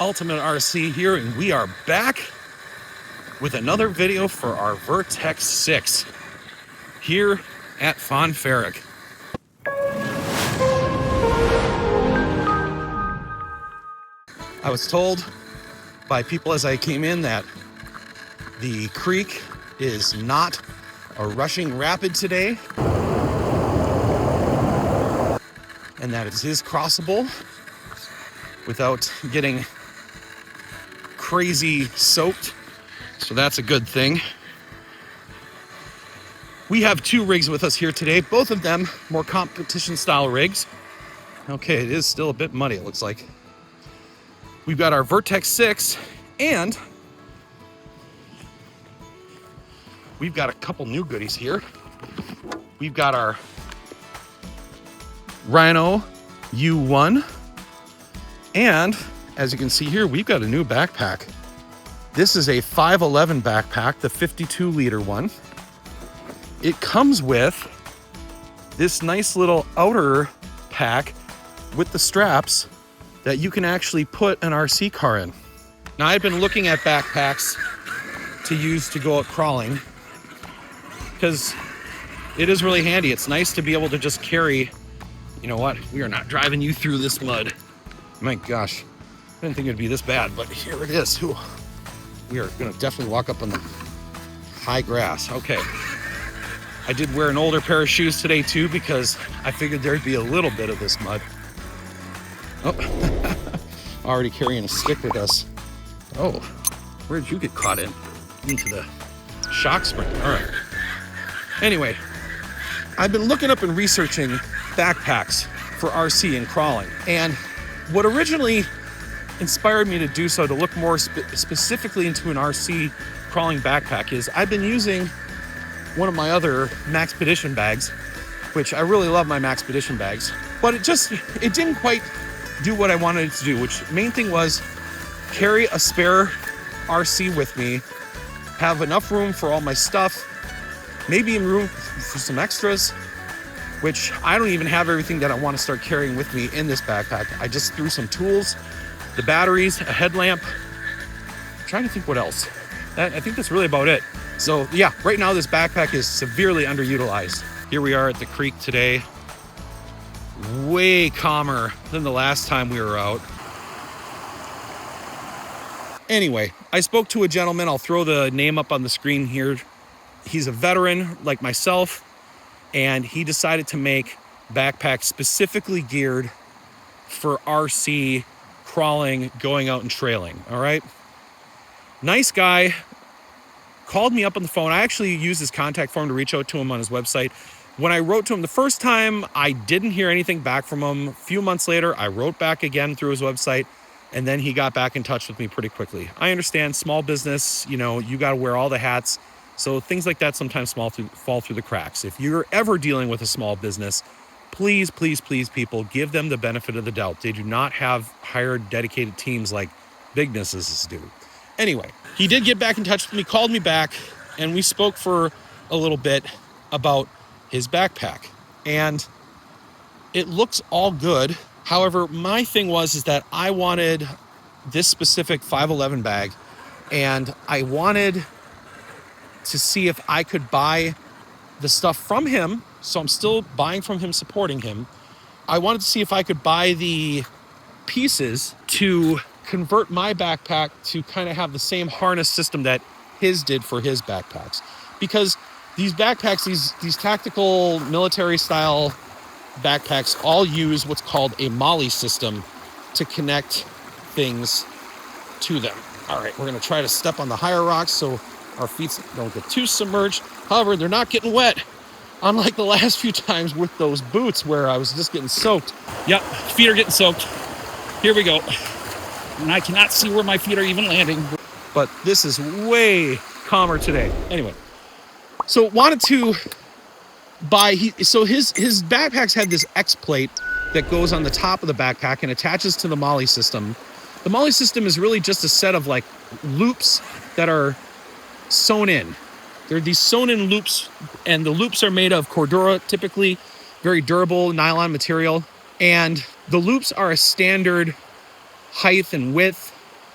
Ultimate RC here, and we are back with another video for our Vertex 6 here at Fonferek. I was told by people as I came in that the creek is not a rushing rapid today, and that it is crossable without getting crazy soaked. So that's a good thing. We have two rigs with us here today, both of them more competition style rigs. Okay, it is still a bit muddy, it looks like. We've got our Vertex 6 and we've got a couple new goodies here. We've got our Rhino Yue One, and as you can see here, we've got a new backpack. This is a 511 backpack, the 52 liter one. It comes with this nice little outer pack with the straps that you can actually put an RC car in. Now, I've been looking at backpacks to use to go out crawling because it is really handy. It's nice to be able to just carry. You know what? We are not driving you through this mud. My gosh, I didn't think it'd be this bad, but here it is. Ooh. We are gonna definitely walk up on the high grass. Okay. I did wear an older pair of shoes today too because I figured there'd be a little bit of this mud. Oh, already carrying a stick with us. Oh, where'd you get caught in? Into the shock spring. All right. Anyway, I've been looking up and researching backpacks for RC and crawling. And what originally inspired me to do so, to look more specifically into an RC crawling backpack, is I've been using one of my other Maxpedition bags, which I really love my Maxpedition bags, but it didn't quite do what I wanted it to do, which main thing was carry a spare RC with me, have enough room for all my stuff, maybe even room for some extras, which I don't even have everything that I want to start carrying with me in this backpack. I just threw some tools, the batteries, a headlamp. I'm trying to think what else. I think that's really about it. So yeah, right now this backpack is severely underutilized. Here we are at the creek today. Way calmer than the last time we were out. Anyway, I spoke to a gentleman. I'll throw the name up on the screen here. He's a veteran like myself, and he decided to make backpacks specifically geared for RC crawling, going out and trailing. All right. Nice guy. Called me up on the phone. I actually used his contact form to reach out to him on his website. When I wrote to him the first time, I didn't hear anything back from him. A few months later, I wrote back again through his website, and then he got back in touch with me pretty quickly. I understand small business, you got to wear all the hats. So things like that sometimes fall through the cracks. If you're ever dealing with a small business, please, please, please, people, give them the benefit of the doubt. They do not have hired dedicated teams like big businesses do. Anyway, he did get back in touch with me, called me back, and we spoke for a little bit about his backpack. And it looks all good. However, my thing is that I wanted this specific 511 bag, and I wanted to see if I could buy the stuff from him. So I'm still buying from him, supporting him. I wanted to see if I could buy the pieces to convert my backpack to kind of have the same harness system that his did for his backpacks. Because these backpacks, these tactical military style backpacks all use what's called a MOLLE system to connect things to them. All right, we're gonna try to step on the higher rocks so our feet don't get too submerged. However, they're not getting wet, unlike the last few times with those boots where I was just getting soaked. Yep, feet are getting soaked. Here we go. And I cannot see where my feet are even landing. But this is way calmer today. Anyway, so wanted to buy, his backpacks had this X plate that goes on the top of the backpack and attaches to the MOLLE system. The MOLLE system is really just a set of like loops that are sewn in. There are these sewn in loops, and the loops are made of Cordura, typically very durable nylon material. And the loops are a standard height and width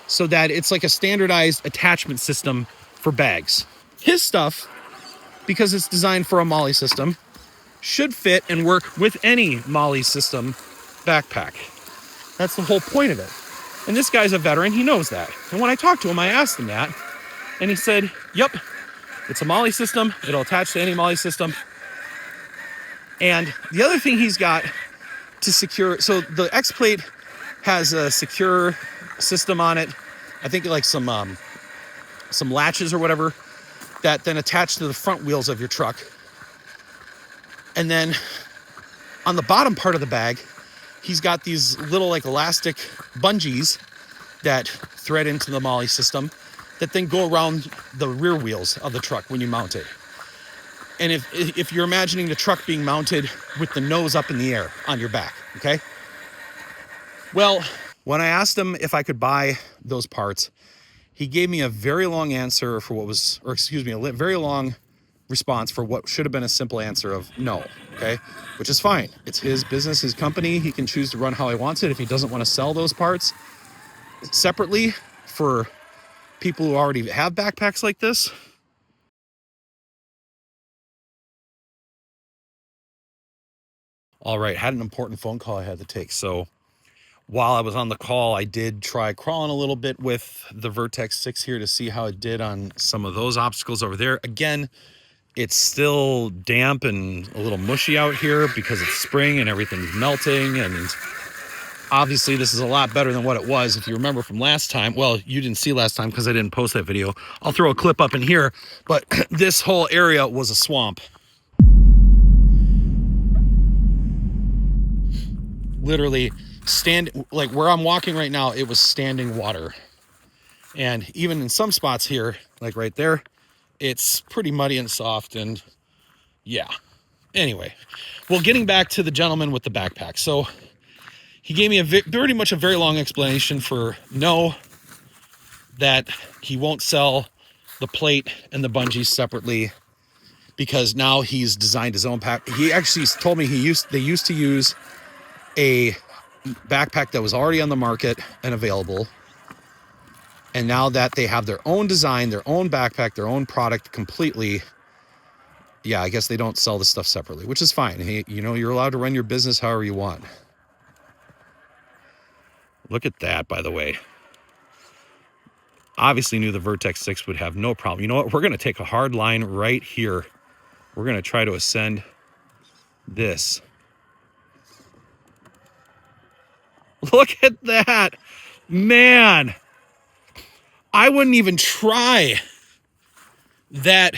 so that it's like a standardized attachment system for bags. His stuff, because it's designed for a MOLLE system, should fit and work with any MOLLE system backpack. That's the whole point of it. And this guy's a veteran, he knows that. And when I talked to him, I asked him that, and he said, yep, it's a MOLLE system, it'll attach to any MOLLE system. And the other thing he's got to secure, so the X plate has a secure system on it. I think like some latches or whatever that then attach to the front wheels of your truck. And then on the bottom part of the bag, he's got these little like elastic bungees that thread into the MOLLE system that then go around the rear wheels of the truck when you mount it. And if you're imagining the truck being mounted with the nose up in the air on your back, okay? Well, when I asked him if I could buy those parts, he gave me a very long answer for what was, or excuse me, a very long response for what should have been a simple answer of no, okay? Which is fine. It's his business, his company. He can choose to run how he wants it. If he doesn't want to sell those parts separately for people who already have backpacks like this. All right, had an important phone call I had to take. So while I was on the call, I did try crawling a little bit with the Vertex 6 here to see how it did on some of those obstacles over there. Again, it's still damp and a little mushy out here because it's spring and everything's melting. And obviously this is a lot better than what it was. If you remember from last time, well, you didn't see last time because I didn't post that video. I'll throw a clip up in here, but this whole area was a swamp. Literally like where I'm walking right now, it was standing water. And even in some spots here, like right there, it's pretty muddy and soft. And yeah, anyway, well, getting back to the gentleman with the backpack. So he gave me pretty much a very long explanation for no, that he won't sell the plate and the bungees separately because now he's designed his own pack. He actually told me they used to use a backpack that was already on the market and available. And now that they have their own design, their own backpack, their own product completely, yeah, I guess they don't sell the stuff separately, which is fine. Hey, you know, you're allowed to run your business however you want. Look at that, by the way. Obviously knew the Vertex 6 would have no problem. You know what? We're going to take a hard line right here. We're going to try to ascend this. Look at that. Man, I wouldn't even try that.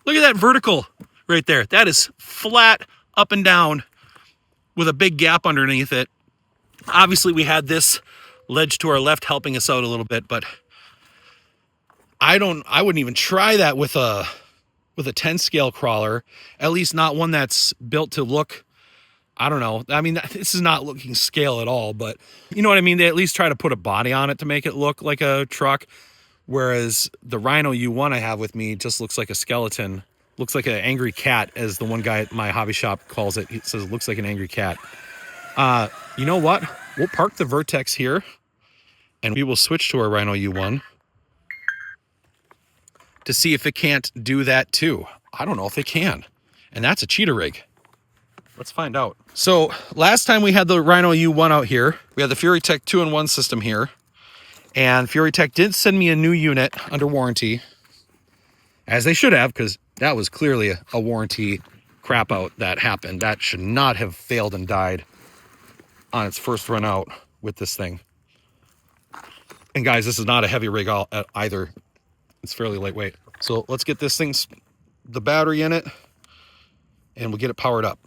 Look at that vertical right there. That is flat up and down with a big gap underneath it. Obviously, we had this ledge to our left helping us out a little bit, but I wouldn't even try that with a 10 scale crawler, at least not one that's built to look, I don't know. I mean, this is not looking scale at all, but you know what I mean? They at least try to put a body on it to make it look like a truck. Whereas the Rhino Yue One I have with me just looks like a skeleton. Looks like an angry cat, as the one guy at my hobby shop calls it. He says it looks like an angry cat. You know what? We'll park the Vertex here and we will switch to our Rhino Yue One to see if it can't do that too. I don't know if it can. And that's a cheetah rig. Let's find out. So last time we had the Rhino Yue One out here, we had the Vertex 2-in-1 system here, and Vertex did send me a new unit under warranty, as they should have, because that was clearly a warranty crap out that happened. That should not have failed and died on its first run out with this thing. And guys, this is not a heavy rig either. It's fairly lightweight. So let's get this thing, the battery in it, and we'll get it powered up.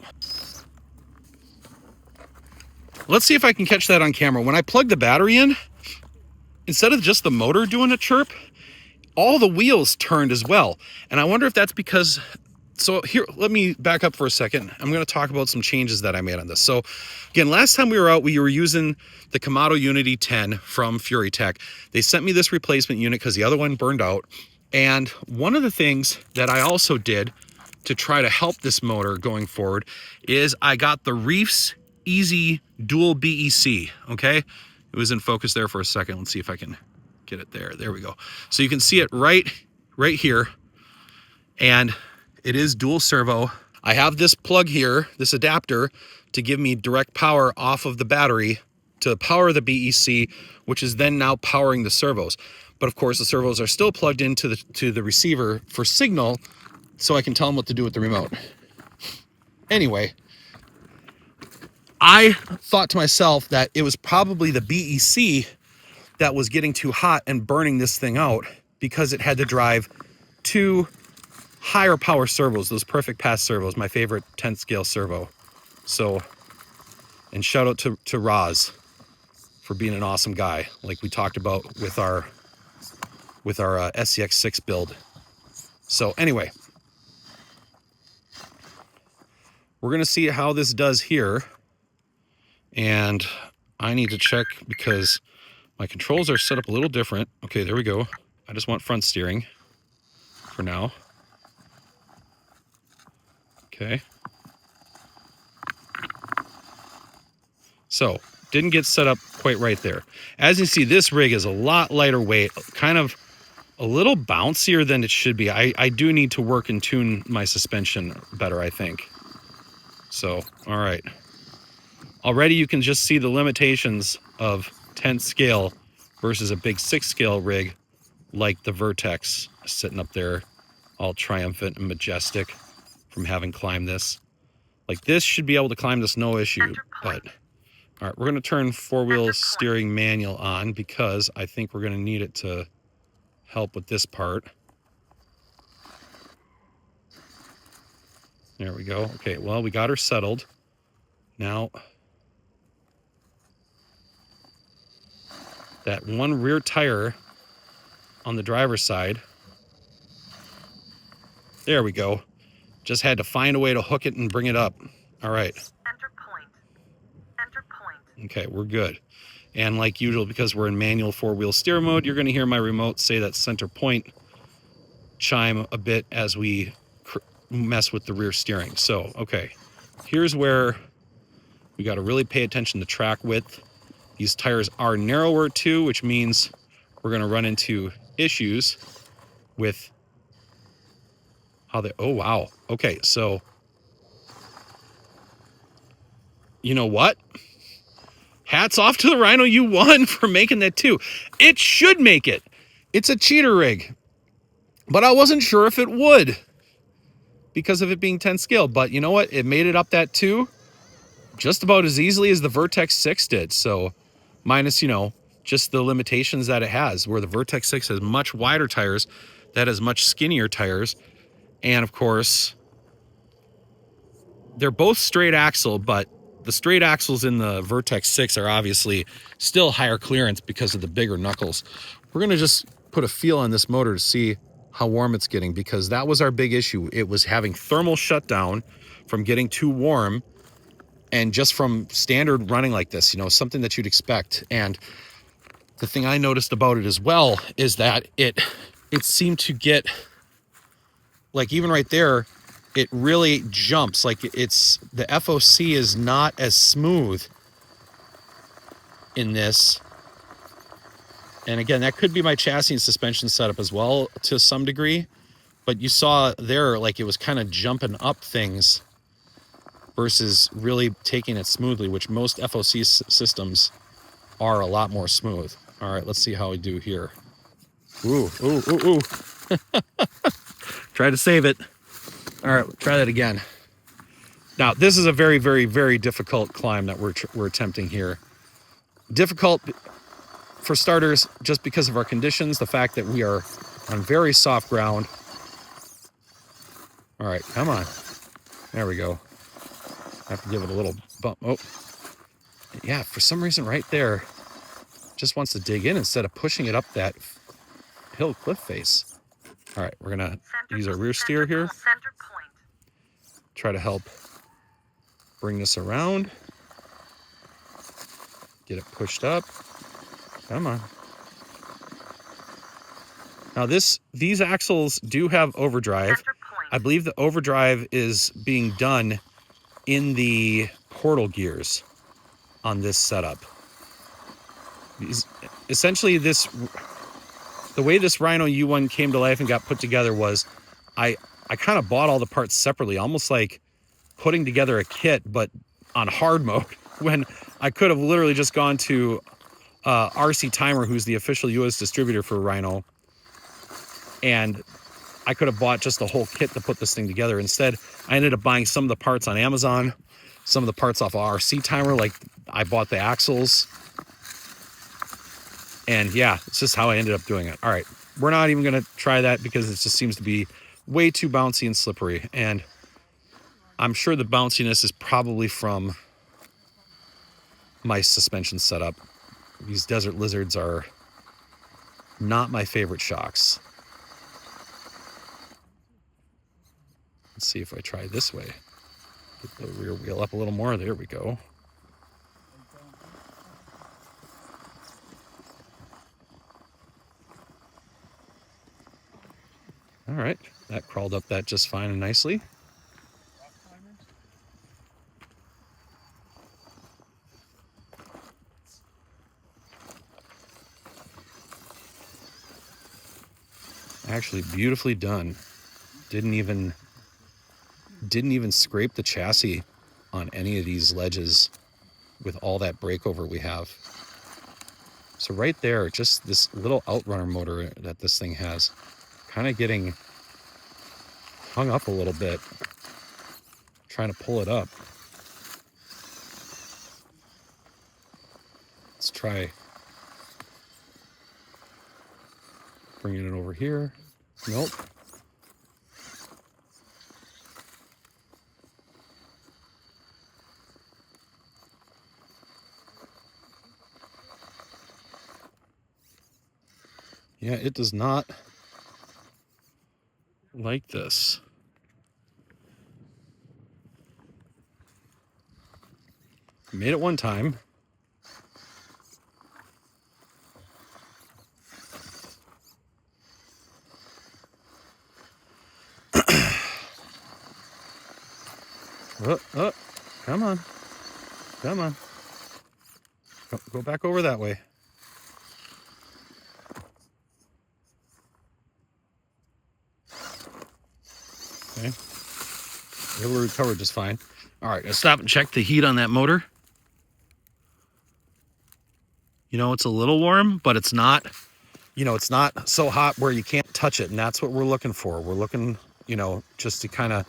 Let's see if I can catch that on camera. When I plug the battery in, instead of just the motor doing a chirp, all the wheels turned as well. And I wonder if that's because, so here, let me back up for a second. I'm going to talk about some changes that I made on this. So again, last time we were out, we were using the Kamado Unity 10 from Vertex. They sent me this replacement unit because the other one burned out. And one of the things that I also did to try to help this motor going forward is I got the Reefs Easy Dual BEC, okay? It was in focus there for a second. Let's see if I can get it there. There we go. So you can see it right here. And it is dual servo. I have this plug here, this adapter, to give me direct power off of the battery to power the BEC, which is then now powering the servos. But of course, the servos are still plugged into the receiver for signal, so I can tell them what to do with the remote. Anyway, I thought to myself that it was probably the BEC that was getting too hot and burning this thing out, because it had to drive two higher power servos, those perfect pass servos, my favorite 10th scale servo. So, and shout out to Roz for being an awesome guy, like we talked about with our SCX6 build. So anyway, we're gonna see how this does here, and I need to check because my controls are set up a little different. Okay, there we go. I just want front steering for now. Okay. So, didn't get set up quite right there. As you see, this rig is a lot lighter weight, kind of a little bouncier than it should be. I do need to work and tune my suspension better, I think. So, all right. Already you can just see the limitations of 10th scale versus a big 6 scale rig like the Vertex sitting up there all triumphant and majestic from having climbed this. Like this should be able to climb this no issue, but all right, we're going to turn four-wheel steering manual on because I think we're going to need it to help with this part. There we go. Okay, well, we got her settled. Now, that one rear tire on the driver's side, there we go. Just had to find a way to hook it and bring it up. All right. Enter point. Enter point. Okay, we're good. And like usual, because we're in manual four-wheel steer mode, you're going to hear my remote say that center point chime a bit as we mess with the rear steering. So, okay, here's where we got to really pay attention to track width. These tires are narrower too, which means we're going to run into issues with how they, oh wow. Okay, so you know what? Hats off to the Rhino Yue One for making that too. It should make it. It's a cheater rig, but I wasn't sure if it would because of it being 10 scale. But you know what? It made it up that too, just about as easily as the Vertex 6 did. So minus, you know, just the limitations that it has, where the Vertex 6 has much wider tires, that has much skinnier tires. And of course, they're both straight axle, but the straight axles in the Vertex 6 are obviously still higher clearance because of the bigger knuckles. We're going to just put a feel on this motor to see how warm it's getting, because that was our big issue. It was having thermal shutdown from getting too warm, and just from standard running like this, you know, something that you'd expect. And the thing I noticed about it as well is that it seemed to get, like even right there, it really jumps. Like it's, the FOC is not as smooth in this. And again, that could be my chassis and suspension setup as well to some degree. But you saw there, like it was kind of jumping up things versus really taking it smoothly, which most FOC systems are a lot more smooth. All right, let's see how we do here. Ooh, ooh, ooh, ooh. Try to save it. All right, try that again. Now, this is a very, very, very difficult climb that we're attempting here. Difficult for starters, just because of our conditions, the fact that we are on very soft ground. All right, come on. There we go. I have to give it a little bump. Oh, yeah, for some reason right there, just wants to dig in instead of pushing it up that hill cliff face. All right, we're gonna use our rear steer here. Try to help bring this around. Get it pushed up. Come on. Now these axles do have overdrive. I believe the overdrive is being done in the portal gears on this setup. Essentially, this the way this Rhino Yue One came to life and got put together was I kind of bought all the parts separately, almost like putting together a kit, but on hard mode, when I could have literally just gone to RC Timer, who's the official US distributor for Rhino, and I could have bought just the whole kit to put this thing together. Instead, I ended up buying some of the parts on Amazon, some of the parts off of RC Timer, like I bought the axles. And yeah, it's just how I ended up doing it. All right, we're not even going to try that because it just seems to be way too bouncy and slippery. And I'm sure the bounciness is probably from my suspension setup. These Desert Lizards are not my favorite shocks. Let's see if I try this way. Get the rear wheel up a little more. There we go. All right, that crawled up that just fine and nicely. Actually, beautifully done. Didn't even scrape the chassis on any of these ledges with all that breakover we have. So right there, just this little outrunner motor that this thing has, kind of getting hung up a little bit, trying to pull it up. Let's try bringing it over here. Nope. Yeah, it does not like this. Made it one time. Oh, come on. Come on. Go back over that way. Okay. Able to recover just fine. All right, let's stop and check the heat on that motor. You know, it's a little warm, but it's not, you know, it's not so hot where you can't touch it. And that's what we're looking for. We're looking, you know, just to kind of,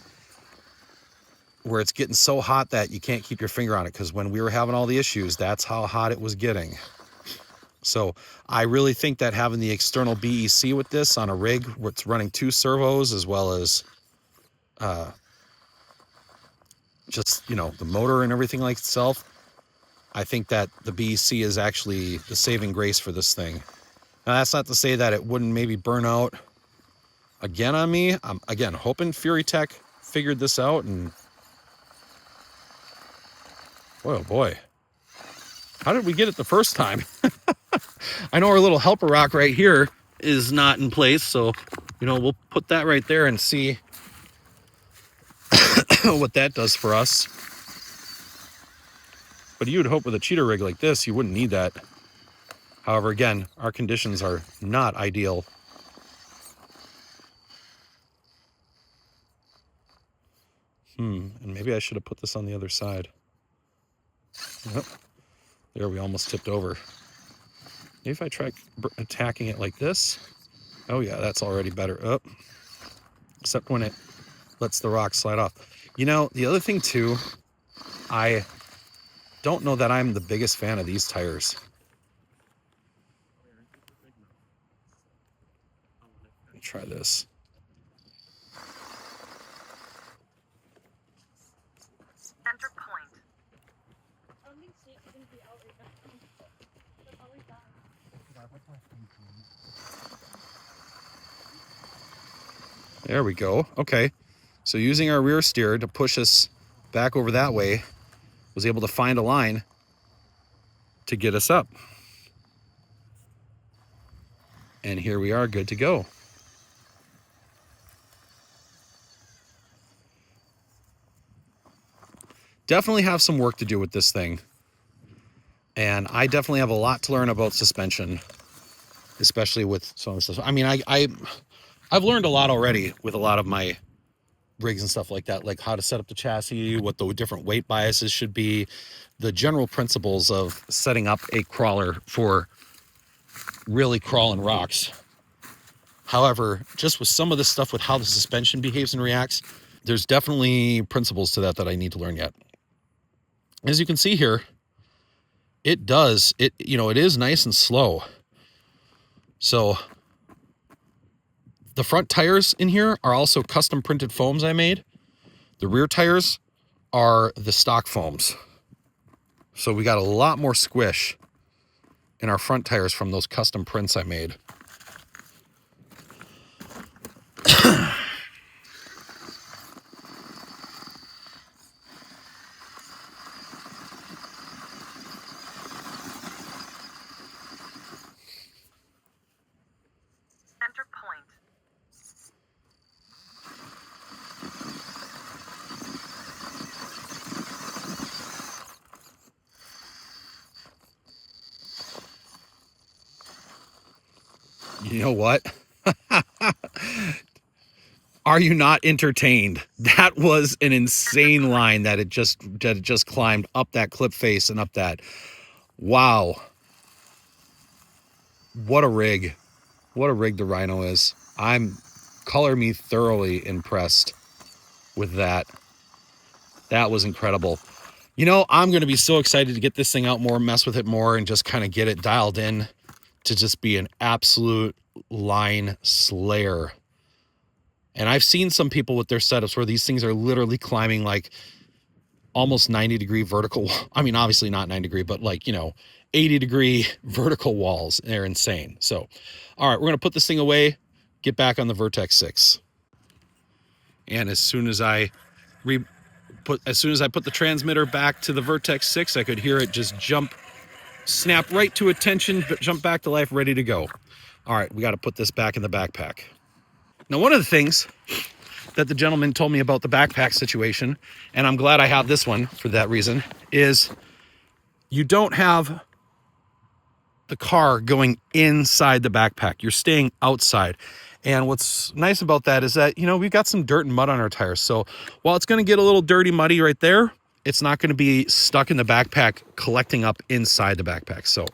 where it's getting so hot that you can't keep your finger on it. Because when we were having all the issues, that's how hot it was getting. So I really think that having the external BEC with this on a rig where it's running 2 servos, as well as just, you know, the motor and everything like itself, I think that the BEC is actually the saving grace for this thing. Now, that's not to say that it wouldn't maybe burn out again on me. I'm, again, hoping Fury Tech figured this out. And boy, oh boy, how did we get it the first time? I know our little helper rock right here is not in place, so, you know, we'll put that right there and see what that does for us. But you would hope with a cheater rig like this, you wouldn't need that. However, again, our conditions are not ideal. And maybe I should have put this on the other side. Yep. There, we almost tipped over. Maybe if I try attacking it like this. Oh yeah, that's already better. Oh, except when it lets the rock slide off. You know, the other thing too, I don't know that I'm the biggest fan of these tires. Let me try this. Enter point. There we go. Okay. So using our rear steer to push us back over that way, was able to find a line to get us up. And here we are, good to go. Definitely have some work to do with this thing. And I definitely have a lot to learn about suspension. especially with some of the stuff. I mean, I've learned a lot already with a lot of my rigs and stuff like that, like how to set up the chassis, what the different weight biases should be, the general principles of setting up a crawler for really crawling rocks. However, just with some of this stuff with how the suspension behaves and reacts, there's definitely principles to that I need to learn yet. As you can see here, it is nice and slow. So the front tires in here are also custom printed foams I made. The rear tires are the stock foams. So we got a lot more squish in our front tires from those custom prints I made. Enter point. You know what? Are you not entertained? That was an insane line that it just climbed up that clip face and up that. Wow. What a rig. What a rig the Rhino is. Color me thoroughly impressed with that. That was incredible. You know, I'm going to be so excited to get this thing out more, mess with it more, and just kind of get it dialed in to just be an absolute line slayer. And I've seen some people with their setups where these things are literally climbing like almost 90-degree vertical. I mean, obviously not 90-degree, but like, 80-degree vertical walls. They're insane. So, all right, we're going to put this thing away, get back on the Vertex 6. And as soon as I put the transmitter back to the Vertex 6, I could hear it just snap right to attention, jump back to life, ready to go. All right, we got to put this back in the backpack. Now, one of the things that the gentleman told me about the backpack situation, and I'm glad I have this one for that reason, is you don't have the car going inside the backpack. You're staying outside. And what's nice about that is that, we've got some dirt and mud on our tires. So while it's going to get a little dirty, muddy right there, it's not going to be stuck in the backpack, collecting up inside the backpack. So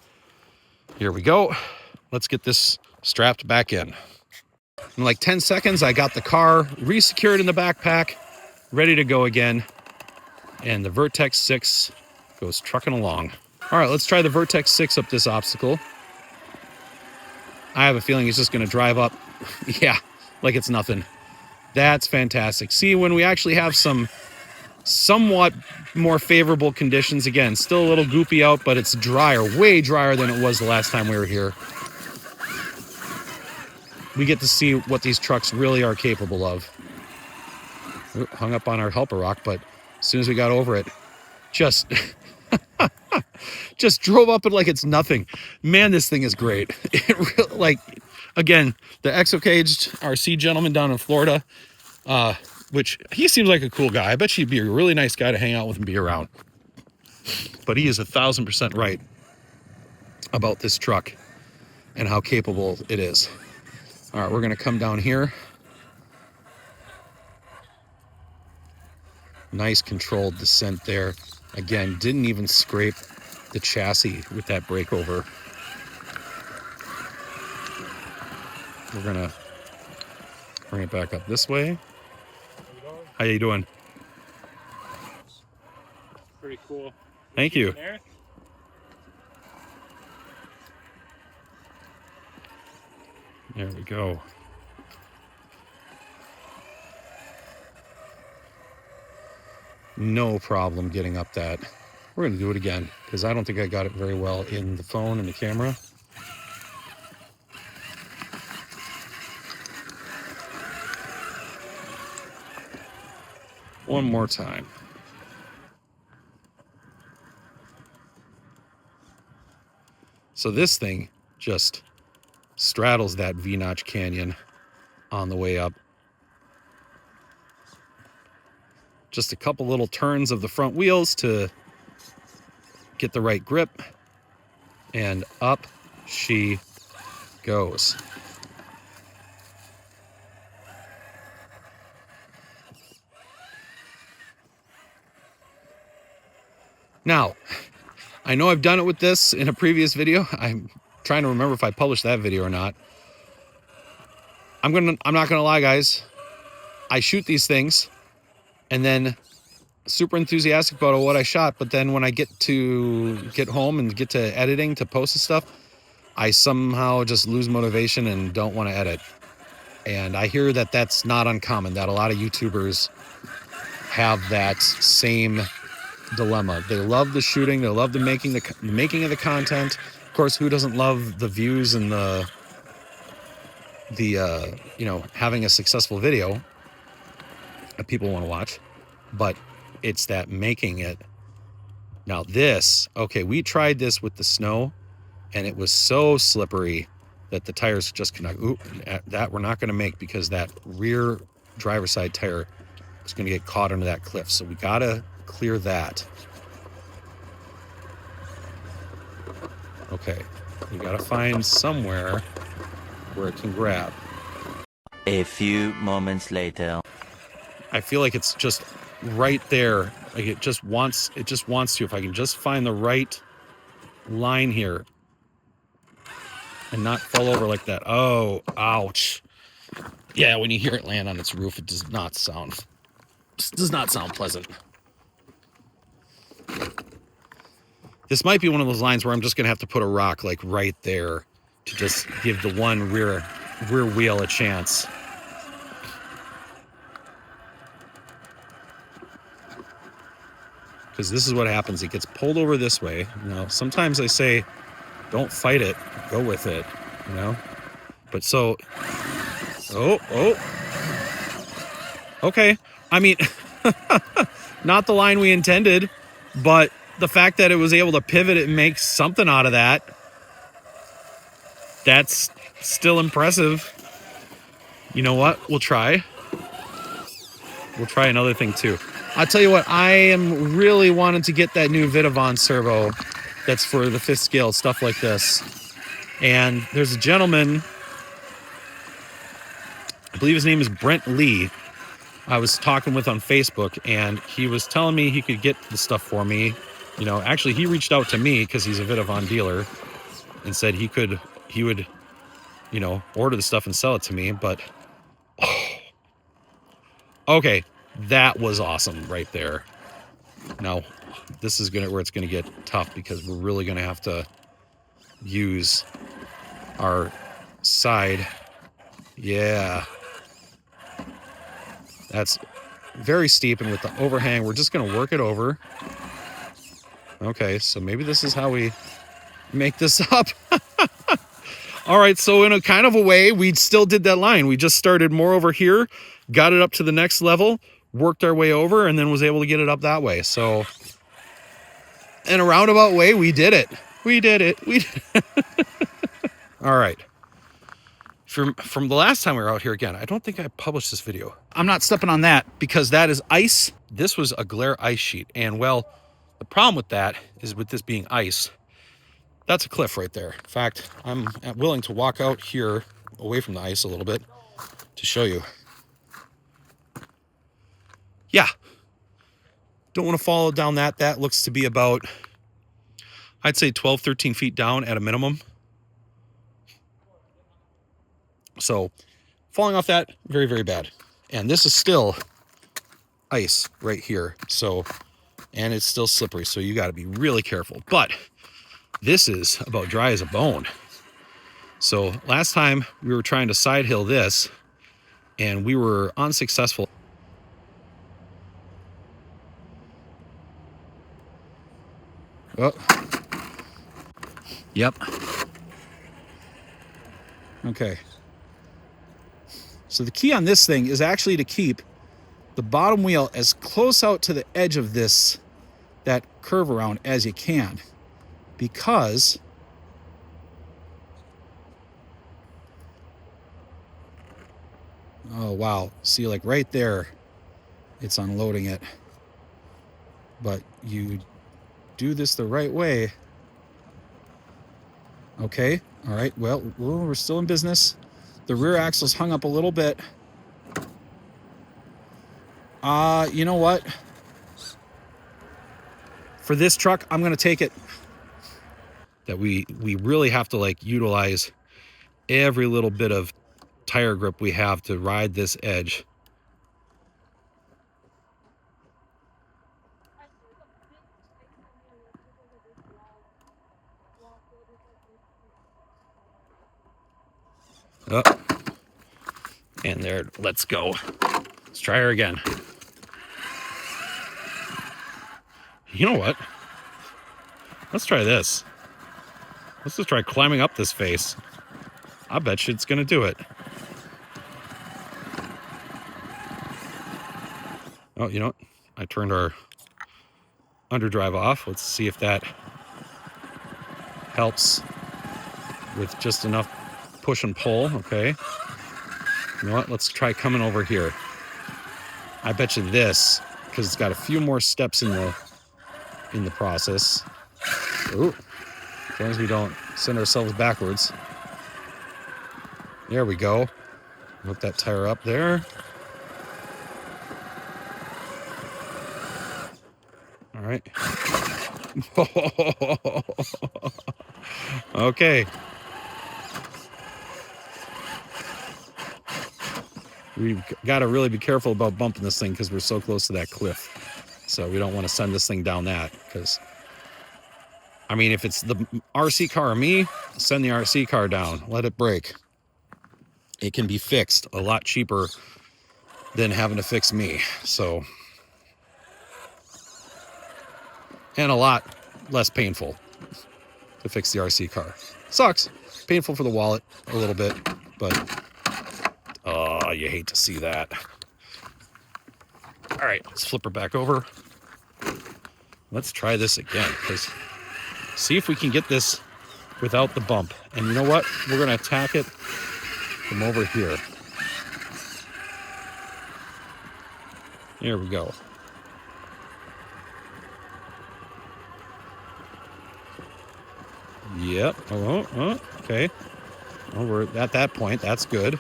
here we go. Let's get this strapped back in. In like 10 seconds, I got the car re-secured in the backpack, ready to go again. And the Vertex 6 goes trucking along. All right, let's try the Vertex 6 up this obstacle. I have a feeling it's just going to drive up, yeah, like it's nothing. That's fantastic. See, when we actually have some somewhat more favorable conditions, again, still a little goopy out, but it's drier, way drier than it was the last time we were here. We get to see what these trucks really are capable of. Hung up on our helper rock, but as soon as we got over it, just drove up it like it's nothing. Man, this thing is great. It really, like, again, the ExoCaged RC gentleman down in Florida, which he seems like a cool guy. I bet he'd be a really nice guy to hang out with and be around. But he is 1,000% right about this truck and how capable it is. All right, we're going to come down here. Nice controlled descent there. Again, didn't even scrape the chassis with that breakover. We're going to bring it back up this way. How you doing? Pretty cool. Thank you. There we go. No problem getting up that. We're going to do it again because I don't think I got it very well in the phone and the camera. One more time. So this thing just straddles that V-notch canyon on the way up. Just a couple little turns of the front wheels to get the right grip, and up she goes. Now, I know I've done it with this in a previous video. I'm trying to remember if I published that video or not. I'm not gonna lie, guys. I shoot these things and then super enthusiastic about what I shot, but then when I get home and get to editing to post the stuff, I somehow just lose motivation and don't want to edit. And I hear that that's not uncommon, that a lot of YouTubers have that same dilemma. They love the shooting, they love the making of the content. Of course, who doesn't love the views and the you know, having a successful video that people want to watch, but it's that making it. Now this, okay, we tried this with the snow and it was so slippery that the tires just cannot, that we're not going to make, because that rear driver's side tire is going to get caught under that cliff. So we got to clear that. Okay, we got to find somewhere where it can grab. A few moments later. I feel like it's just right there. Like it just wants to. If I can just find the right line here and not fall over like that. Oh, ouch. Yeah, when you hear it land on its roof, it does not sound pleasant. This might be one of those lines where I'm just gonna have to put a rock like right there to just give the one rear wheel a chance. Because this is what happens. It gets pulled over this way. You know, sometimes I say, don't fight it, go with it, you know? But so, okay. I mean, not the line we intended, but the fact that it was able to pivot and make something out of that, that's still impressive. You know what? We'll try another thing too. I'll tell you what, I am really wanting to get that new Vitavon servo that's for the 5th scale, stuff like this. And there's a gentleman, I believe his name is Brent Lee, I was talking with on Facebook, and he was telling me he could get the stuff for me. You know, actually he reached out to me because he's a Vitavon dealer and said he would, you know, order the stuff and sell it to me. But, okay. That was awesome right there. Now, this is where it's gonna get tough, because we're really gonna have to use our side. Yeah. That's very steep, and with the overhang, we're just gonna work it over. Okay, so maybe this is how we make this up. All right, so in a kind of a way, we still did that line. We just started more over here, got it up to the next level, worked our way over, and then was able to get it up that way. So in a roundabout way, we did it. All right. From the last time we were out here again, I don't think I published this video. I'm not stepping on that because that is ice. This was a glare ice sheet. And well, the problem with that is, with this being ice, that's a cliff right there. In fact, I'm willing to walk out here away from the ice a little bit to show you. Yeah, don't want to follow down that. That looks to be about, I'd say 12, 13 feet down at a minimum. So falling off that, very, very bad. And this is still ice right here. So, and it's still slippery. So you got to be really careful. But this is about dry as a bone. So last time we were trying to side hill this and we were unsuccessful. Oh, yep. Okay. So the key on this thing is actually to keep the bottom wheel as close out to the edge of that curve around as you can, because oh wow, see, like right there, it's unloading it. But you do this the right way. Okay, All right, well, we're still in business. The rear axle's hung up a little bit. You know what? For this truck, I'm gonna take it that we really have to like utilize every little bit of tire grip we have to ride this edge. Oh, and there, let's go. Let's try her again. You know what? Let's try this. Let's just try climbing up this face. I bet you it's gonna do it. Oh, you know what? I turned our underdrive off. Let's see if that helps with just enough push and pull. Okay. You know what? Let's try coming over here. I bet you this, because it's got a few more steps in the process. Ooh. As long as we don't send ourselves backwards. There we go. Hook that tire up there. All right. Okay. We've got to really be careful about bumping this thing because we're so close to that cliff. So we don't want to send this thing down that because, I mean, if it's the RC car or me, send the RC car down. Let it break. It can be fixed a lot cheaper than having to fix me. So, and a lot less painful to fix the RC car. Sucks. Painful for the wallet a little bit, but oh, you hate to see that. All right, let's flip her back over. Let's try this again, because see if we can get this without the bump. And you know what? We're going to attack it from over here. There we go. Yep. Oh, okay. Well, we're at that point. That's good.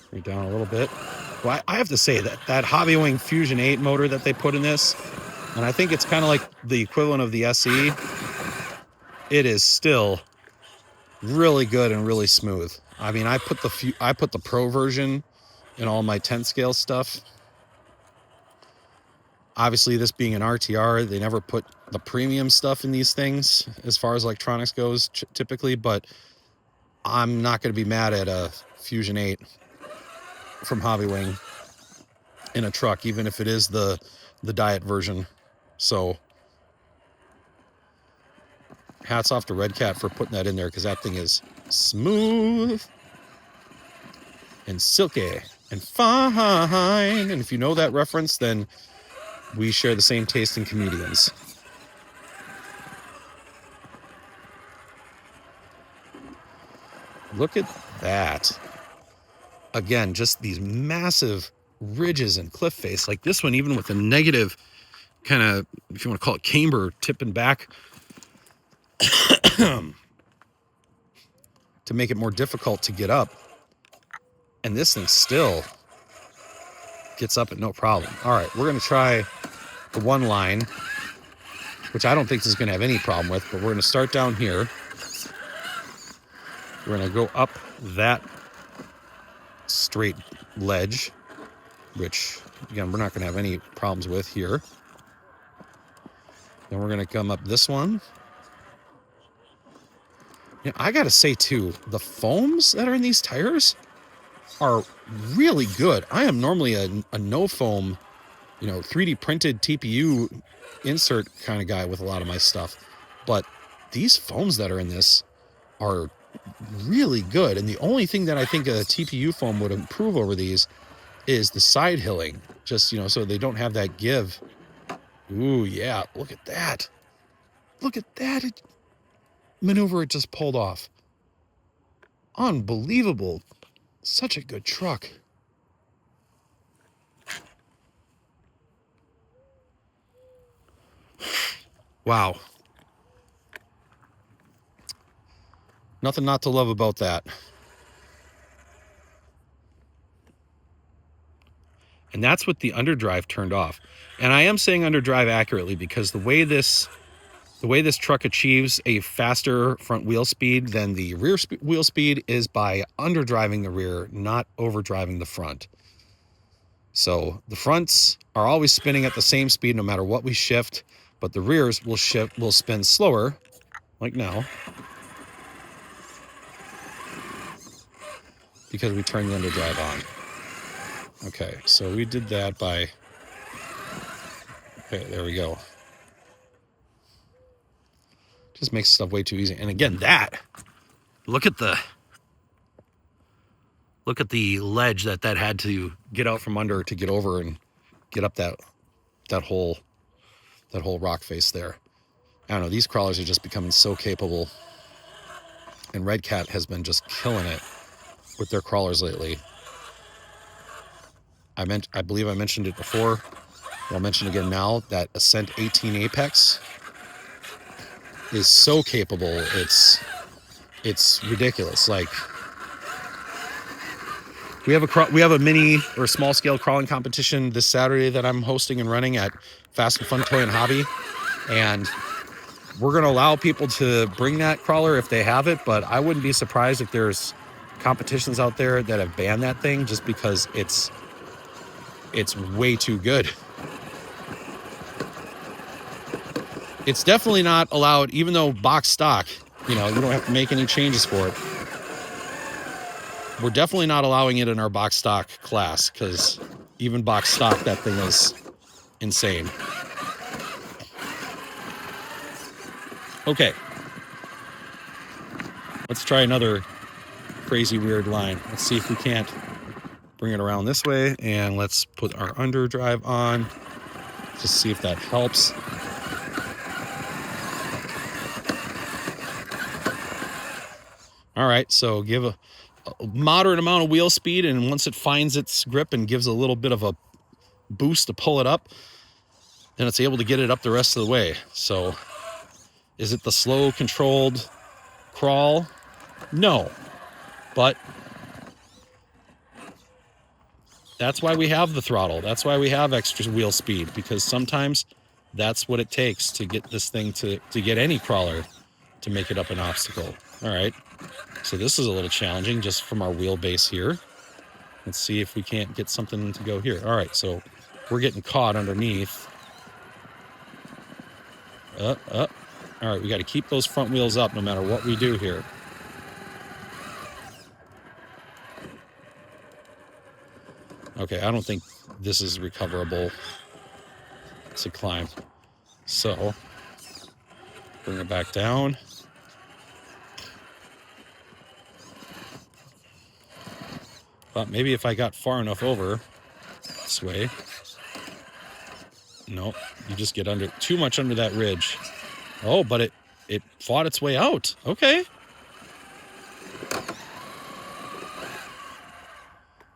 Bring it down a little bit. Well, I have to say that Hobbywing Fusion 8 motor that they put in this, and I think it's kind of like the equivalent of the SE, it is still really good and really smooth. I mean, I put the Pro version in all my 10 scale stuff. Obviously, this being an RTR, they never put the premium stuff in these things as far as electronics goes, typically, but I'm not going to be mad at a Fusion 8 from Hobbywing in a truck, even if it is the diet version. So hats off to Red Cat for putting that in there, because that thing is smooth and silky and fine. And if you know that reference, then we share the same taste in comedians. Look at that. Again, just these massive ridges and cliff face. Like this one, even with a negative kind of, if you want to call it camber, tipping back to make it more difficult to get up. And this thing still gets up at no problem. All right, we're going to try the one line, which I don't think this is going to have any problem with, but we're going to start down here. We're going to go up that straight ledge, which, again, we're not going to have any problems with here. Then we're going to come up this one. You know, I got to say, too, the foams that are in these tires are really good. I am normally a no-foam, 3D printed TPU insert kind of guy with a lot of my stuff. But these foams that are in this are really good. And the only thing that I think a TPU foam would improve over these is the side hilling. Just, so they don't have that give. Ooh, yeah. Look at that. Look at that. Maneuver it just pulled off. Unbelievable. Such a good truck. Wow. Nothing not to love about that. And that's with the underdrive turned off. And I am saying underdrive accurately because the way this truck achieves a faster front wheel speed than the rear wheel speed is by underdriving the rear, not overdriving the front. So the fronts are always spinning at the same speed no matter what we shift, but the rears will spin slower, like now, because we turned the underdrive on. Okay, so we did that by, okay, there we go. Just makes stuff way too easy. And again, look at the ledge that had to get out from under to get over and get up that whole rock face there. I don't know, these crawlers are just becoming so capable. And Red Cat has been just killing it with their crawlers lately. I believe I mentioned it before. I'll mention again now that Ascent 18 Apex is so capable. It's ridiculous. Like, we have a mini or small scale crawling competition this Saturday that I'm hosting and running at Fast and Fun Toy and Hobby, and we're going to allow people to bring that crawler if they have it, but I wouldn't be surprised if there's competitions out there that have banned that thing just because it's way too good. It's definitely not allowed, even though box stock, you don't have to make any changes for it. We're definitely not allowing it in our box stock class, because even box stock, that thing is insane. Okay. Let's try another crazy weird line. Let's see if we can't bring it around this way, and let's put our underdrive on. Just see if that helps. All right, so give a moderate amount of wheel speed, and once it finds its grip and gives a little bit of a boost to pull it up, then it's able to get it up the rest of the way. So is it the slow controlled crawl? No, but that's why we have the throttle. That's why we have extra wheel speed, because sometimes that's what it takes to get this thing to get any crawler to make it up an obstacle. All right, so this is a little challenging just from our wheelbase here. Let's see if we can't get something to go here. All right, so we're getting caught underneath. All right, we got to keep those front wheels up no matter what we do here. Okay, I don't think this is recoverable to climb. So, bring it back down. But maybe if I got far enough over this way. Nope, you just get too much under that ridge. Oh, but it fought its way out. Okay.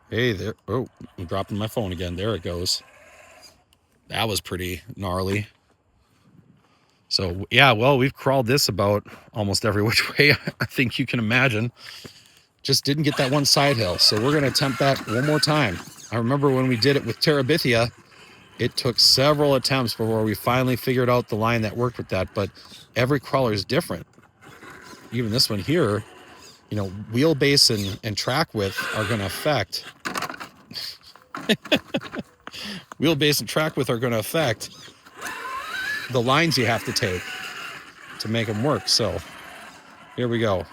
Hey there. Oh, I'm dropping my phone again. There it goes. That was pretty gnarly. So, yeah, well, we've crawled this about almost every which way I think you can imagine. Just didn't get that one side hill. So we're going to attempt that one more time. I remember when we did it with Terabithia, it took several attempts before we finally figured out the line that worked with that. But every crawler is different. Even this one here, wheelbase and track width are going to affect. Wheelbase and track width are going to affect the lines you have to take to make them work. So here we go.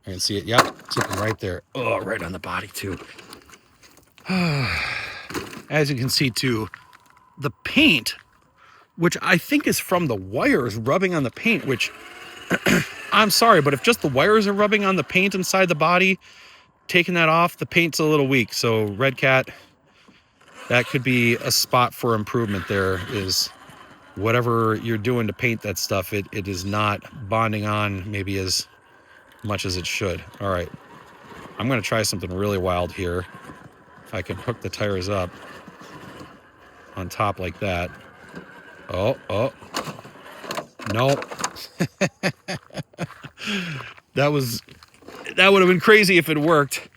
I can see it. Yep, tipping right there. Oh, right on the body too. As you can see too, the paint, which I think is from the wires rubbing on the paint, which I'm sorry, but if just the wires are rubbing on the paint inside the body, taking that off, the paint's a little weak. So Red Cat, that could be a spot for improvement. There is whatever you're doing to paint that stuff, it is not bonding on maybe as much as it should. All right. I'm going to try something really wild here. If I can hook the tires up on top like that. Oh. Nope. That would have been crazy if it worked.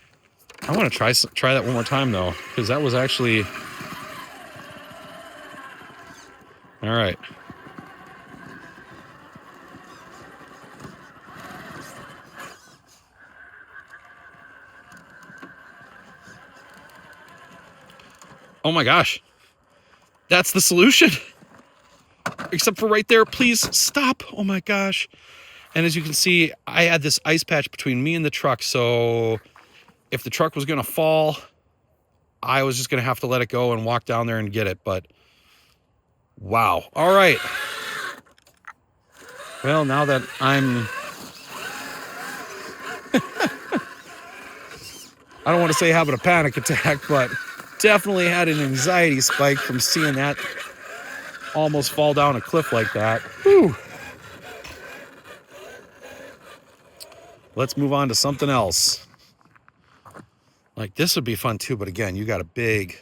I want to try that one more time though, because that was actually... All right. Oh my gosh. That's the solution. Except for right there, please stop. Oh my gosh. And as you can see, I had this ice patch between me and the truck. So if the truck was going to fall, I was just going to have to let it go and walk down there and get it. But wow. All right. Well, now that I'm... I don't want to say having a panic attack, but definitely had an anxiety spike from seeing that almost fall down a cliff like that. Whew. Let's move on to something else. Like this would be fun too, but again, you got a big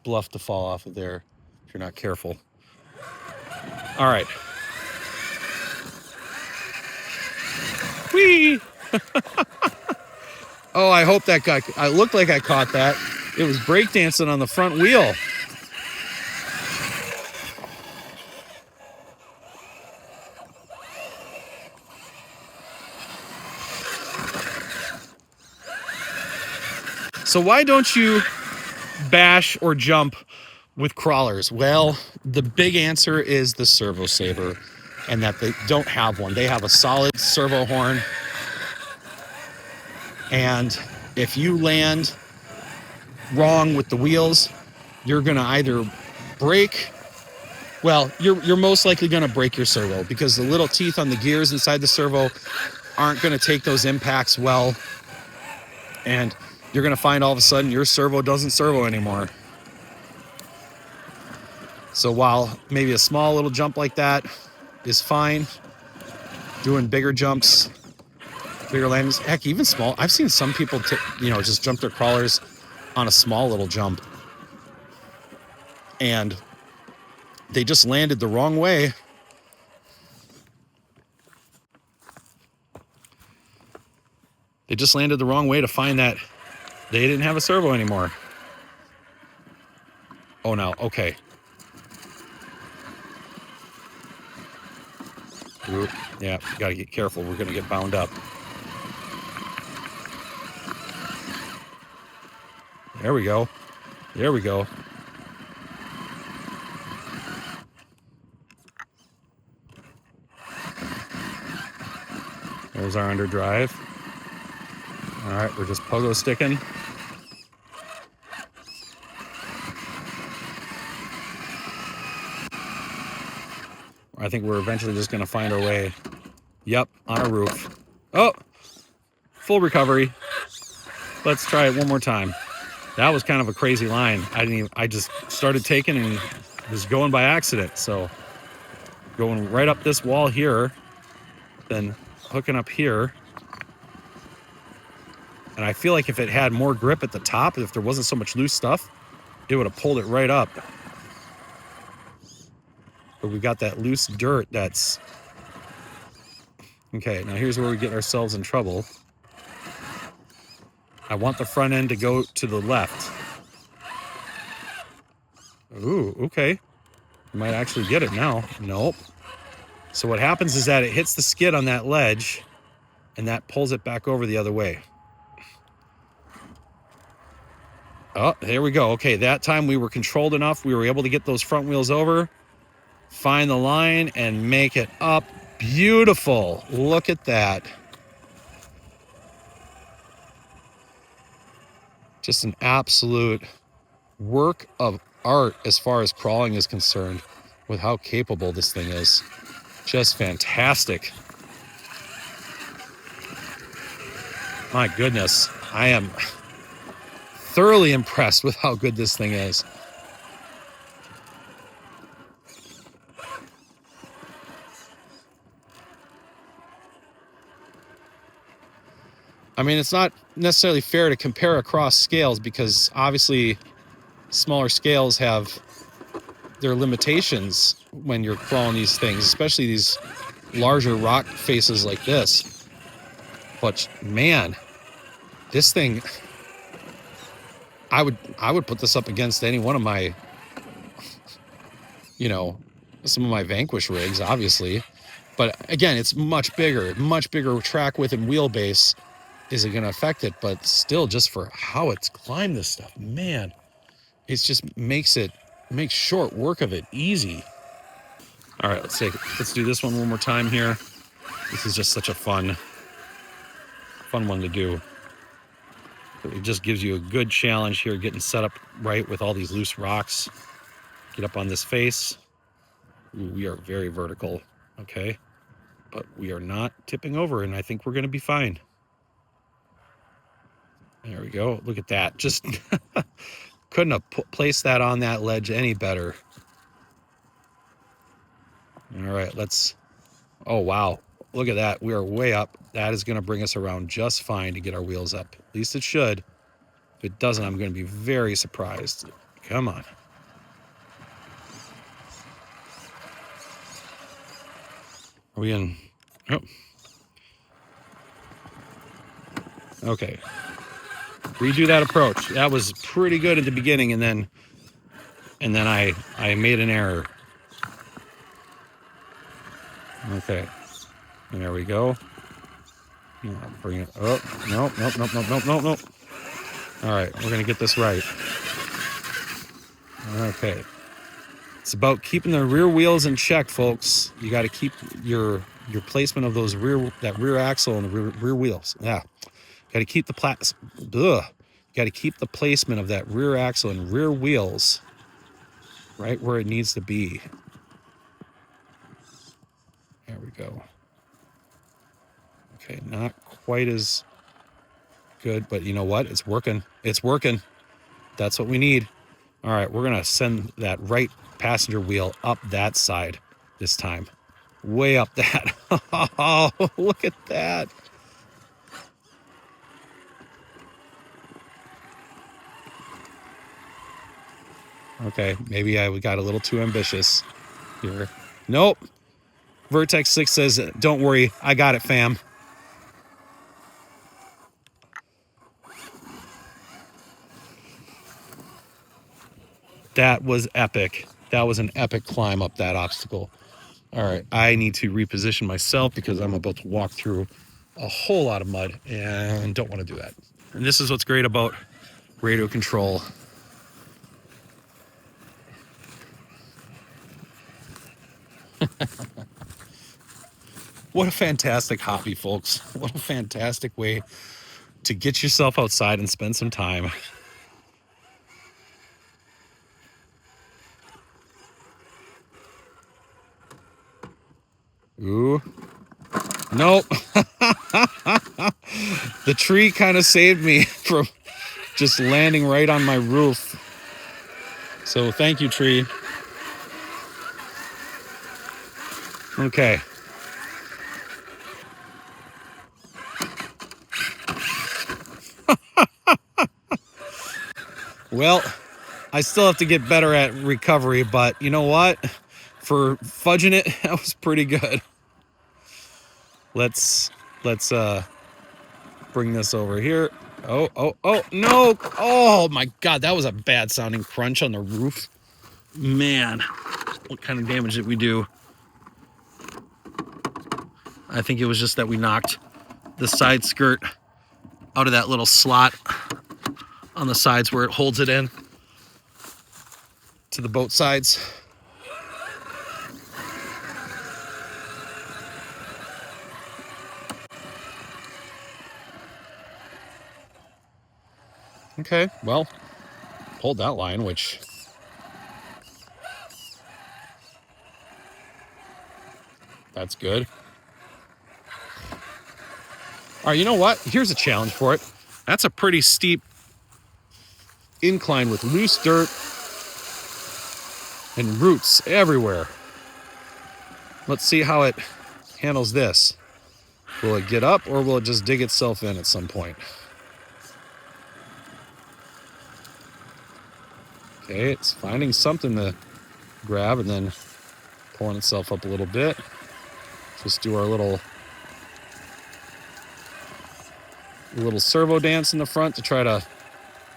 bluff to fall off of there if you're not careful. All right. Whee! Oh, I hope that got... I looked like I caught that. It was breakdancing on the front wheel. So why don't you bash or jump with crawlers? Well, the big answer is the servo saver, and that they don't have one. They have a solid servo horn, and if you land wrong with the wheels, you're gonna either break... Well, you're most likely gonna break your servo because the little teeth on the gears inside the servo aren't gonna take those impacts well, and you're gonna find all of a sudden your servo doesn't servo anymore. So while maybe a small little jump like that is fine, doing bigger jumps, bigger landings, heck, even small. I've seen some people, just jump their crawlers on a small little jump, and they just landed the wrong way. They just landed the wrong way to find that they didn't have a servo anymore. Oh, no. Okay. Ooh, yeah, got to get careful. We're going to get bound up. There we go. There we go. There's our underdrive. All right, we're just pogo sticking. I think we're eventually just going to find our way. Yep, on a roof. Oh, full recovery. Let's try it one more time. That was kind of a crazy line. I just started taking and was going by accident. So going right up this wall here, then hooking up here. And I feel like if it had more grip at the top, if there wasn't so much loose stuff, it would have pulled it right up. But we got that loose dirt that's... Okay, now here's where we get ourselves in trouble. I want the front end to go to the left. Ooh, okay. Might actually get it now. Nope. So what happens is that it hits the skid on that ledge, and that pulls it back over the other way. Oh, there we go. Okay, that time we were controlled enough. We were able to get those front wheels over, find the line, and make it up. Beautiful. Look at that. Just an absolute work of art as far as crawling is concerned with how capable this thing is. Just fantastic. My goodness. I am thoroughly impressed with how good this thing is. I mean, it's not necessarily fair to compare across scales because obviously smaller scales have their limitations when you're clawing these things, especially these larger rock faces like this. But man, this thing, I would put this up against any one of my, you know, some of my Vanquish rigs, obviously. But again, it's much bigger track width and wheelbase isn't going to affect it. But still, just for how it's climbed this stuff, man, it just makes short work of it easy. All right, let's do this one more time here. This is just such a fun one to do. It just gives you a good challenge here, getting set up right with all these loose rocks. Get up on this face. Ooh, we are very vertical, okay? But we are not tipping over, and I think we're gonna be fine. There we go, look at that. Just couldn't have placed that on that ledge any better. All right, oh wow, look at that, we are way up. That is gonna bring us around just fine to get our wheels up. At least it should. If it doesn't, I'm gonna be very surprised. Come on. Are we in? Oh. Okay. Redo that approach. That was pretty good at the beginning, and then I made an error. Okay. There we go. Bring it. Oh, nope. All right, we're gonna get this right. Okay. It's about keeping the rear wheels in check, folks. You got to keep your placement of those rear axle and the rear wheels. Yeah. Got to keep the got to keep the placement of that rear axle and rear wheels right where it needs to be. There we go. Okay, not quite as good, but you know what? It's working. It's working. That's what we need. All right, we're gonna send that right passenger wheel up that side this time. Way up that. Oh, look at that. Okay, maybe I got a little too ambitious here. Nope. Vertex 6 says, don't worry, I got it, fam. That was epic. That was an epic climb up that obstacle. All right, I need to reposition myself because I'm about to walk through a whole lot of mud and don't want to do that. And this is what's great about radio control. What a fantastic hobby, folks. What a fantastic way to get yourself outside and spend some time. Ooh. Nope. The tree kind of saved me from just landing right on my roof. So thank you, tree. Okay. Well, I still have to get better at recovery, but you know what? For fudging it, that was pretty good. Let's bring this over here. Oh, no. Oh my God, that was a bad sounding crunch on the roof. Man, what kind of damage did we do? I think it was just that we knocked the side skirt out of that little slot on the sides where it holds it in to the boat sides. Okay, well, hold that line, which that's good. All right, you know what? Here's a challenge for it. That's a pretty steep incline with loose dirt and roots everywhere. Let's see how it handles this. Will it get up or will it just dig itself in at some point? Okay, it's finding something to grab and then pulling itself up a little bit. Just do our little servo dance in the front to try to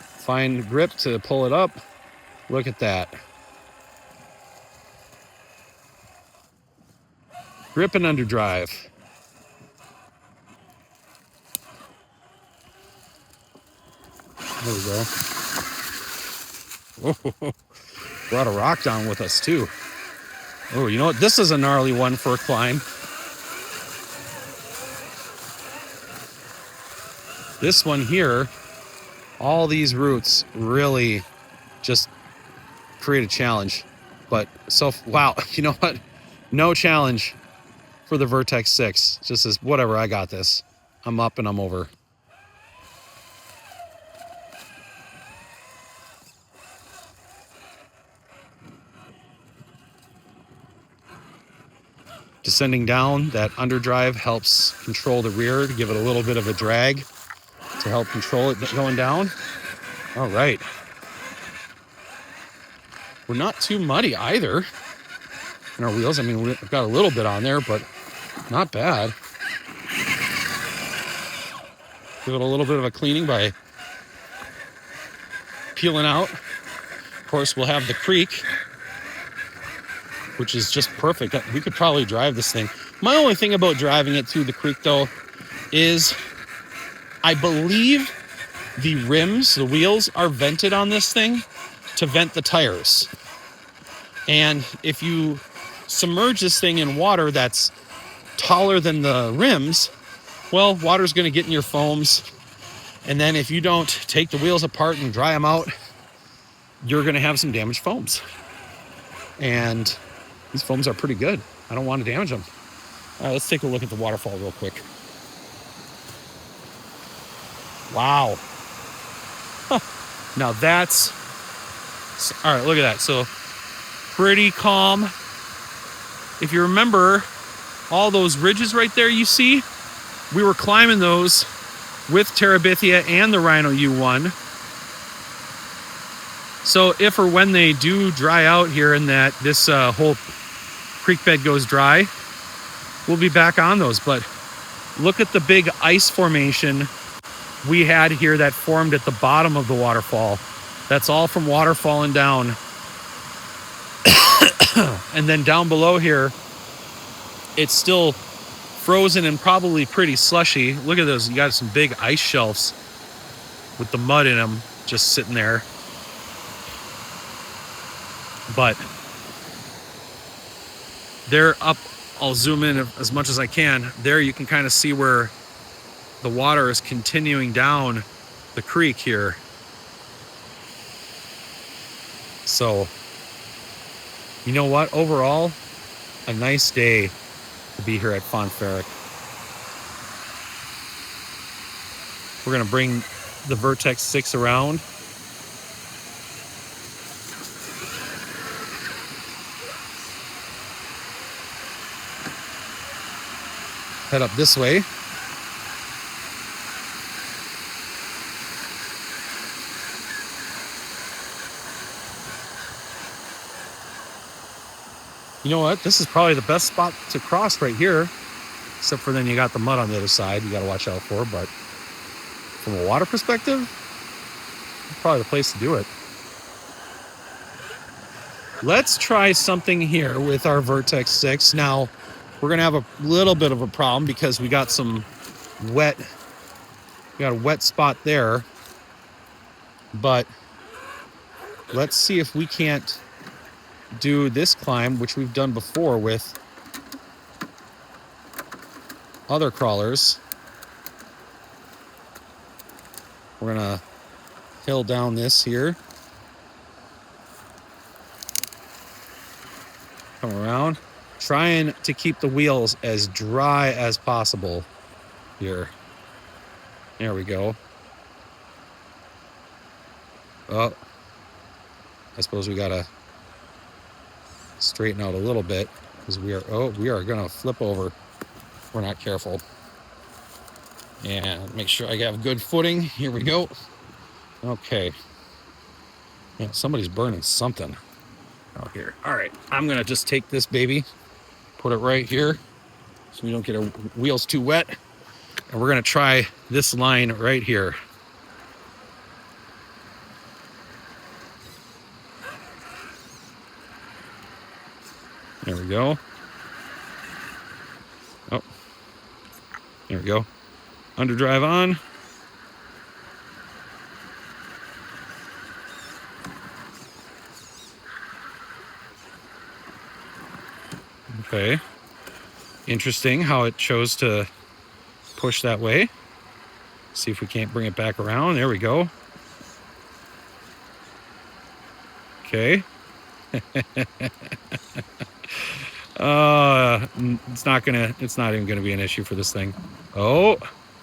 find grip to pull it up. Look at that. Grip and underdrive. There we go. Oh, brought a rock down with us too. Oh, you know what? This is a gnarly one for a climb. This one here, all these roots really just create a challenge. But so, wow, you know what? No challenge for the Vertex 6. Just as, whatever, I got this. I'm up and I'm over. Descending down, that underdrive helps control the rear to give it a little bit of a drag to help control it going down. All right. We're not too muddy either in our wheels. I mean, we've got a little bit on there, but not bad. Give it a little bit of a cleaning by peeling out. Of course, we'll have the creek, which is just perfect. We could probably drive this thing. My only thing about driving it through the creek, though, is I believe the rims, the wheels, are vented on this thing to vent the tires. And if you submerge this thing in water that's taller than the rims, well, water's going to get in your foams. And then if you don't take the wheels apart and dry them out, you're going to have some damaged foams. And these foams are pretty good. I don't want to damage them. All right, let's take a look at the waterfall real quick. Wow. Huh. Now that's... All right, look at that. So pretty calm. If you remember, all those ridges right there you see, we were climbing those with Terabithia and the Rhino Yue One. So if or when they do dry out here and that this whole creek bed goes dry, we'll be back on those. But look at the big ice formation we had here that formed at the bottom of the waterfall. That's all from water falling down. And then down below here, it's still frozen and probably pretty slushy. Look at those. You got some big ice shelves with the mud in them just sitting there. But they're up. I'll zoom in as much as I can. There you can kind of see where the water is continuing down the creek here. So, you know what? Overall, a nice day to be here at Fonferek. We're going to bring the Vertex 6 around. Head up this way. You know what? This is probably the best spot to cross right here. Except for then you got the mud on the other side you got to watch out for. But from a water perspective, it's probably the place to do it. Let's try something here with our Vertex 6. Now, we're going to have a little bit of a problem because we got some wet, we got a wet spot there. But let's see if we can't do this climb, which we've done before with other crawlers. We're going to hill down this here. Come around. Trying to keep the wheels as dry as possible here. There we go. Oh, I suppose we gotta straighten out a little bit because we are going to flip over if we're not careful. And make sure I have good footing. Here we go. Okay. Yeah, somebody's burning something out here. All right, I'm gonna just take this baby, put it right here so we don't get our wheels too wet. And we're gonna try this line right here. There we go. Oh, there we go. Underdrive on. Okay. Interesting how it chose to push that way. See if we can't bring it back around. There we go. Okay. It's not even gonna be an issue for this thing. Oh,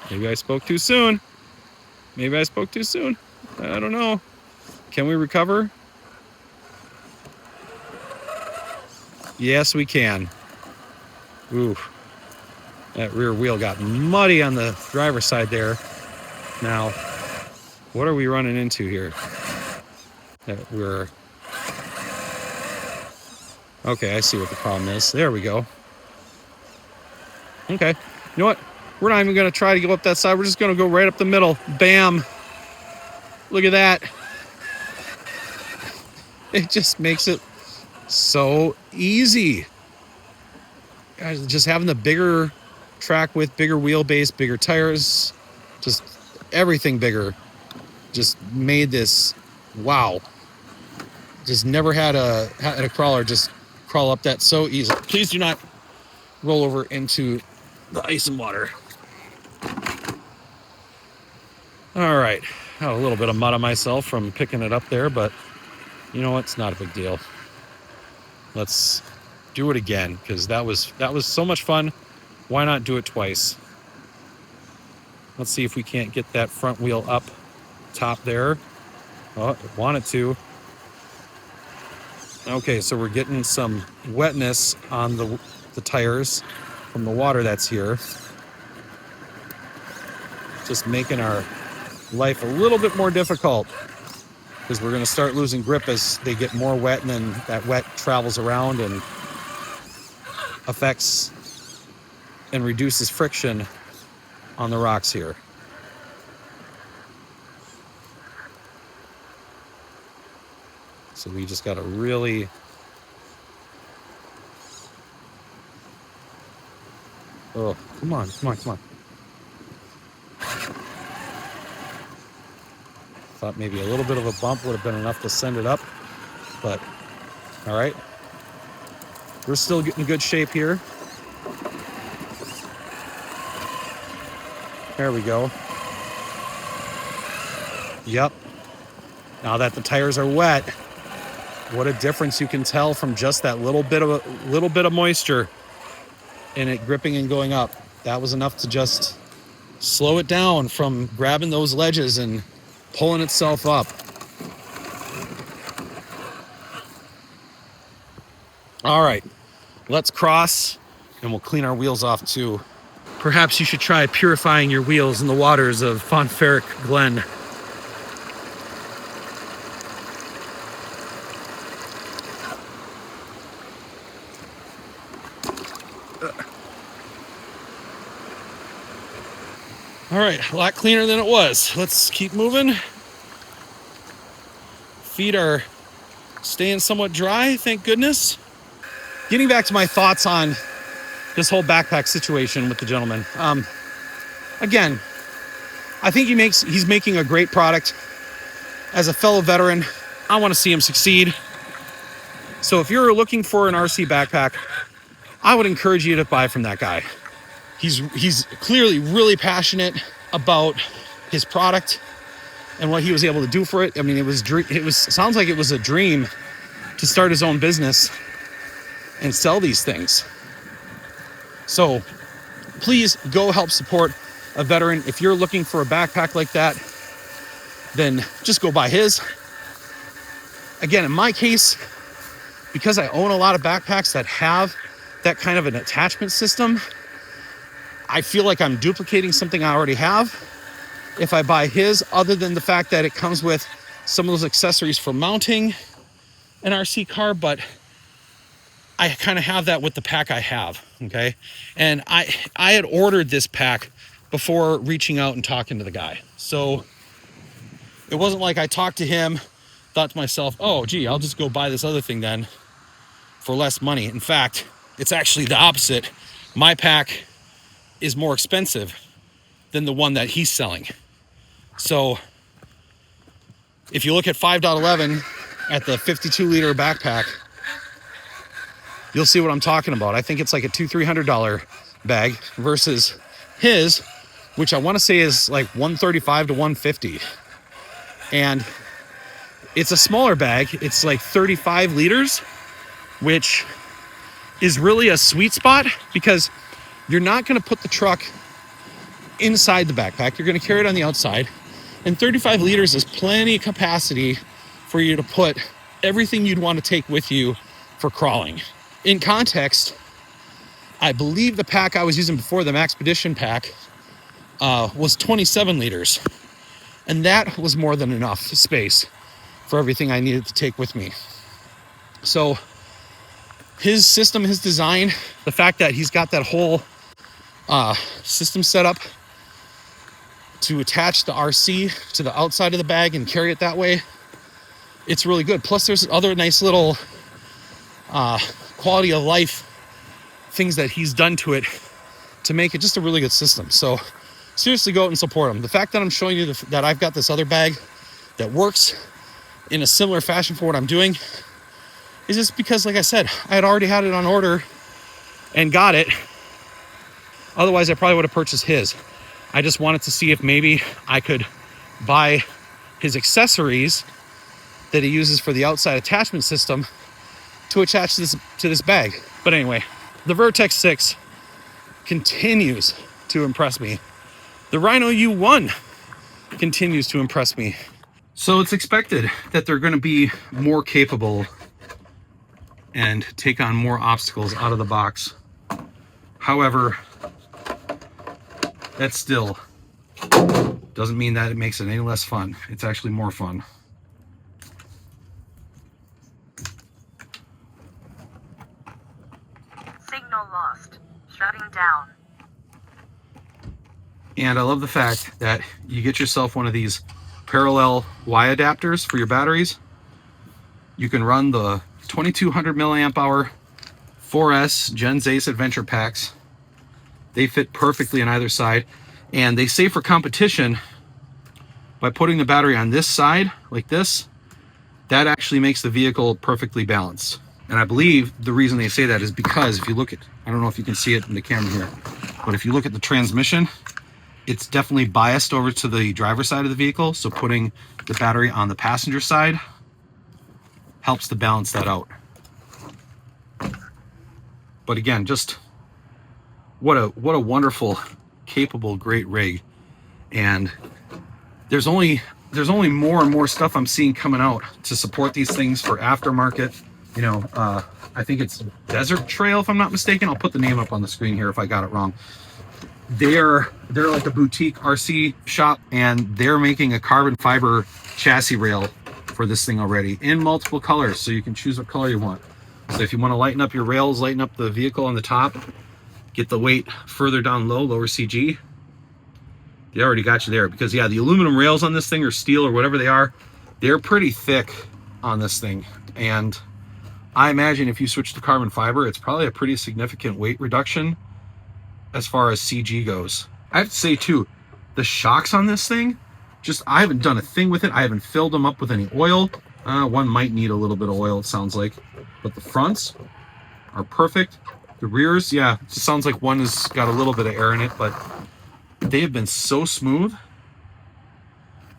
maybe I spoke too soon. I don't know. Can we recover? Yes, we can. Ooh, that rear wheel got muddy on the driver's side there. Now, what are we running into here? Okay, I see what the problem is. There we go. Okay, you know what? We're not even gonna try to go up that side. We're just gonna go right up the middle. Bam. Look at that. It just makes it so easy. Guys, just having the bigger track width, bigger wheelbase, bigger tires, just everything bigger, just made this, wow. Just never had a crawler just crawl up that so easy. Please do not roll over into the ice and water. All right, got a little bit of mud on myself from picking it up there, but you know what? It's not a big deal. Let's do it again because that was so much fun. Why not do it twice? Let's see if we can't get that front wheel up top there. Oh, it wanted to. Okay, so we're getting some wetness on the tires from the water that's here. Just making our life a little bit more difficult because we're going to start losing grip as they get more wet, and then that wet travels around and affects and reduces friction on the rocks here. So we just got to really come on. Thought maybe a little bit of a bump would have been enough to send it up, but all right. We're still getting good shape here. There we go. Yep. Now that the tires are wet, what a difference you can tell from just that little bit of moisture in it gripping and going up. That was enough to just slow it down from grabbing those ledges and pulling itself up. All right, let's cross and we'll clean our wheels off too. Perhaps you should try purifying your wheels in the waters of Fonferek Glen. All right, a lot cleaner than it was. Let's keep moving. Feet are staying somewhat dry, thank goodness. Getting back to my thoughts on this whole backpack situation with the gentleman. Again, I think he's making a great product. As a fellow veteran, I want to see him succeed. So if you're looking for an RC backpack, I would encourage you to buy from that guy. He's clearly really passionate about his product and what he was able to do for it. I mean, sounds like it was a dream to start his own business and sell these things. So please go help support a veteran. If you're looking for a backpack like that, then just go buy his. Again, in my case, because I own a lot of backpacks that have that kind of an attachment system, I feel like I'm duplicating something I already have if I buy his, other than the fact that it comes with some of those accessories for mounting an RC car, but I kind of have that with the pack I have, okay? And I had ordered this pack before reaching out and talking to the guy. So it wasn't like I talked to him, thought to myself, oh, gee, I'll just go buy this other thing then for less money. In fact, it's actually the opposite. My pack is more expensive than the one that he's selling. So if you look at 5.11 at the 52-liter backpack, you'll see what I'm talking about. I think it's like a $200-300 bag versus his, which I want to say is like $135 to $150. And it's a smaller bag. It's like 35 liters, which is really a sweet spot because you're not going to put the truck inside the backpack. You're going to carry it on the outside. And 35 liters is plenty of capacity for you to put everything you'd want to take with you for crawling. In context, I believe the pack I was using before, the Maxpedition pack, was 27 liters. And that was more than enough space for everything I needed to take with me. So his system, his design, the fact that he's got that whole system set up to attach the RC to the outside of the bag and carry it that way, it's really good. Plus there's other nice little quality of life things that he's done to it to make it just a really good system. So seriously, go out and support him. The fact that I'm showing you that I've got this other bag that works in a similar fashion for what I'm doing is just because, like I said, I had already had it on order and got it. Otherwise, I probably would have purchased his. I just wanted to see if maybe I could buy his accessories that he uses for the outside attachment system to attach to this bag. But anyway, the Vertex 6 continues to impress me. The Rhino Yue One continues to impress me. So it's expected that they're going to be more capable and take on more obstacles out of the box. However, that still doesn't mean that it makes it any less fun. It's actually more fun. Signal lost. Shutting down. And I love the fact that you get yourself one of these parallel Y adapters for your batteries. You can run the 2200 milliamp hour 4S Gen Ace Adventure packs. They fit perfectly on either side. And they say for competition, by putting the battery on this side, like this, that actually makes the vehicle perfectly balanced. And I believe the reason they say that is because if you look at, I don't know if you can see it in the camera here, but if you look at the transmission, it's definitely biased over to the driver's side of the vehicle. So putting the battery on the passenger side helps to balance that out. But again, just what a wonderful, capable, great rig. And there's only more and more stuff I'm seeing coming out to support these things for aftermarket. You know, I think it's Desert Trail, if I'm not mistaken. I'll put the name up on the screen here if I got it wrong. They're like a boutique RC shop, and they're making a carbon fiber chassis rail for this thing already in multiple colors, so you can choose what color you want. So if you want to lighten up your rails, lighten up the vehicle on the top, get the weight further down low, lower CG, they already got you there. Because yeah, the aluminum rails on this thing, or steel or whatever they are, they're pretty thick on this thing. And I imagine if you switch to carbon fiber, it's probably a pretty significant weight reduction as far as CG goes. I have to say too, the shocks on this thing, I haven't done a thing with it. I haven't filled them up with any oil. One might need a little bit of oil, it sounds like. But the fronts are perfect. The rears, yeah, it just sounds like one has got a little bit of air in it, but they have been so smooth.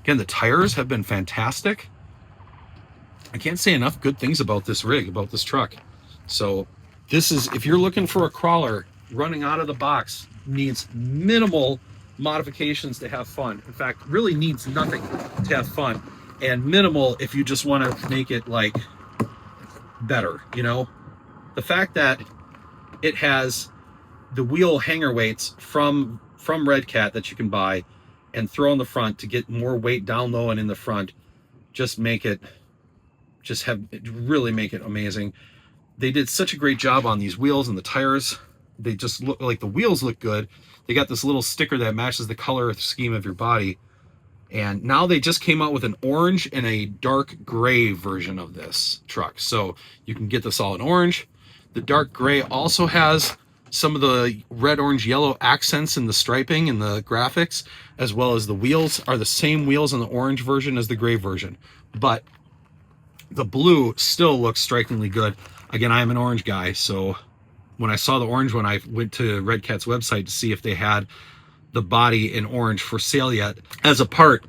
Again, the tires have been fantastic. I can't say enough good things about this rig, about this truck. So this is, if you're looking for a crawler running out of the box, needs minimal modifications to have fun. In fact, really needs nothing to have fun, and minimal if you just want to make it like better. You know, the fact that it has the wheel hanger weights from Red Cat that you can buy and throw in the front to get more weight down low and in the front. Just make it, really make it amazing. They did such a great job on these wheels and the tires. They just look like, the wheels look good. They got this little sticker that matches the color scheme of your body. And now they just came out with an orange and a dark gray version of this truck. So you can get this all in orange. The dark gray also has some of the red, orange, yellow accents in the striping and the graphics, as well as the wheels are the same wheels in the orange version as the gray version. But the blue still looks strikingly good. Again, I am an orange guy, so when I saw the orange one, I went to Red Cat's website to see if they had the body in orange for sale yet. As a part,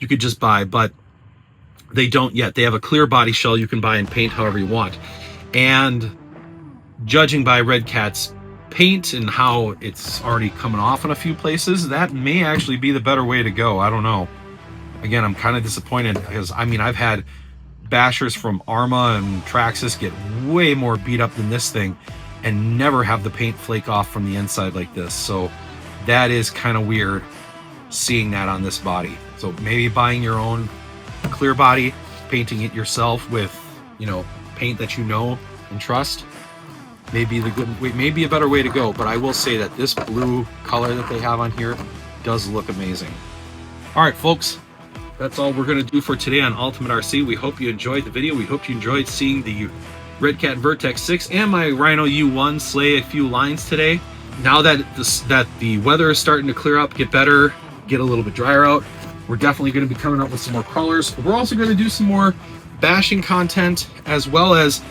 you could just buy, but they don't yet. They have a clear body shell you can buy and paint however you want. And judging by Red Cat's paint and how it's already coming off in a few places, that may actually be the better way to go. I don't know. Again, I'm kind of disappointed because, I mean, I've had bashers from Arma and Traxxas get way more beat up than this thing and never have the paint flake off from the inside like this. So that is kind of weird seeing that on this body. So maybe buying your own clear body, painting it yourself with, you know, paint that you know and trust, maybe the good way, maybe a better way to go. But I will say that this blue color that they have on here does look amazing. All right, folks, that's all we're going to do for today on Ultimate RC. We hope you enjoyed the video. We hope you enjoyed seeing the Red Cat Vertex 6 and my Rhino Yue One slay a few lines today. Now that the weather is starting to clear up, get better, get a little bit drier out, we're definitely going to be coming up with some more colors. We're also going to do some more bashing content, as well as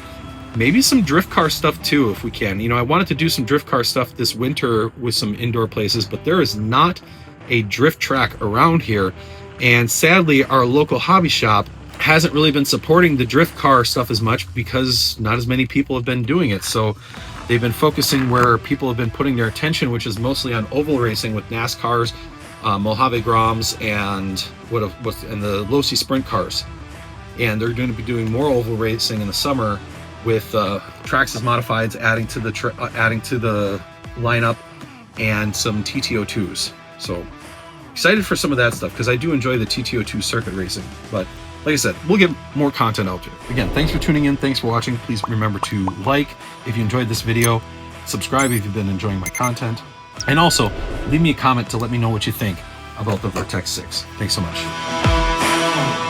maybe some drift car stuff too, if we can. You know, I wanted to do some drift car stuff this winter with some indoor places, but there is not a drift track around here. And sadly, our local hobby shop hasn't really been supporting the drift car stuff as much because not as many people have been doing it. So they've been focusing where people have been putting their attention, which is mostly on oval racing with NASCARs, Mojave Groms, and the Losi Sprint cars. And they're going to be doing more oval racing in the summer with Traxxas Modifieds adding to the lineup, and some TTO2s. So excited for some of that stuff because I do enjoy the TTO2 circuit racing. But like I said, we'll get more content out there. Again, thanks for tuning in. Thanks for watching. Please remember to like if you enjoyed this video, subscribe if you've been enjoying my content, and also leave me a comment to let me know what you think about the Vertex 6. Thanks so much.